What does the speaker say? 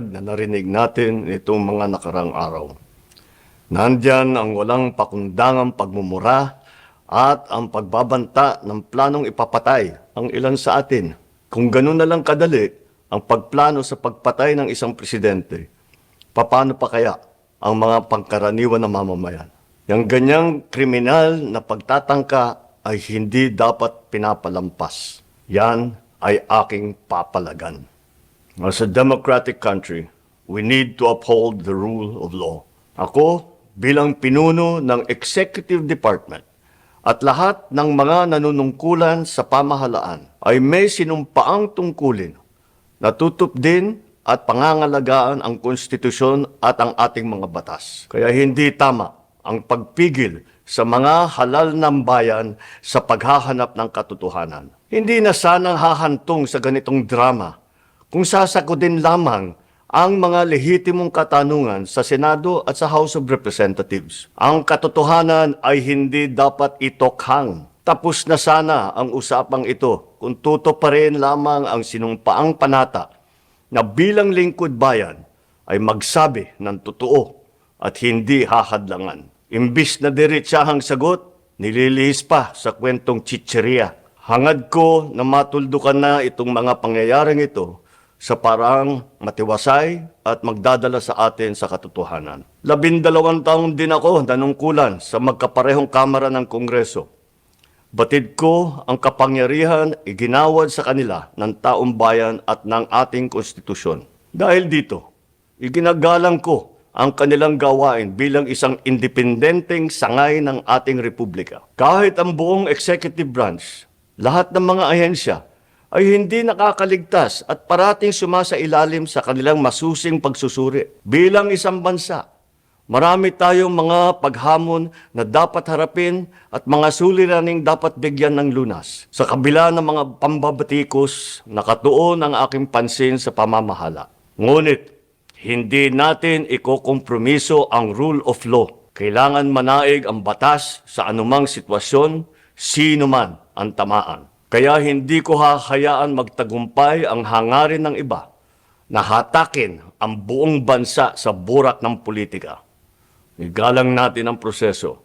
na narinig natin itong mga nakarang araw. Nandyan ang walang pakundangang pagmumura at ang pagbabanta ng planong ipapatay ang ilan sa atin. Kung ganun na lang kadali ang pagplano sa pagpatay ng isang presidente, paano pa kaya ang mga pangkaraniwan na mamamayan? Yang ganyang kriminal na pagtatangka ay hindi dapat pinapalampas. Yan ay aking papalagan. As a democratic country, we need to uphold the rule of law. Ako, bilang pinuno ng Executive Department at lahat ng mga nanunungkulan sa pamahalaan ay may sinumpaang tungkulin na tutupdin at pangangalagaan ang konstitusyon at ang ating mga batas. Kaya hindi tama ang pagpigil sa mga halal ng bayan sa paghahanap ng katotohanan. Hindi na sanang hahantong sa ganitong drama kung sasagutin lamang ang mga lehitimong katanungan sa Senado at sa House of Representatives. Ang katotohanan ay hindi dapat itokhang. Tapos na sana ang usapang ito kung tutuparin lamang ang sinumpaang panata na bilang lingkod bayan ay magsabi ng totoo at hindi hahadlangan. Imbis na diretsahang sagot, nililihis pa sa kwentong chicheria. Hangad ko na matuldukan na itong mga pangyayaring ito sa parang matiwasay at magdadala sa atin sa katotohanan. 12 taon din ako nanungkulan sa magkaparehong kamara ng Kongreso. Batid ko ang kapangyarihan iginawad sa kanila ng taong bayan at ng ating konstitusyon. Dahil dito, iginagalang ko ang kanilang gawain bilang isang independenteng sangay ng ating republika. Kahit ang buong executive branch, lahat ng mga ahensya ay hindi nakakaligtas at parating sumasailalim sa kanilang masusing pagsusuri. Bilang isang bansa, marami tayong mga paghamon na dapat harapin at mga suliraning dapat bigyan ng lunas. Sa kabila ng mga pambabatikos, nakatuon ang aking pansin sa pamamahala. Ngunit, hindi natin ikokompromiso ang rule of law. Kailangan manaig ang batas sa anumang sitwasyon, sino man ang tamaan. Kaya hindi ko hahayaan magtagumpay ang hangarin ng iba na hatakin ang buong bansa sa burak ng politika. Igalang natin ang proseso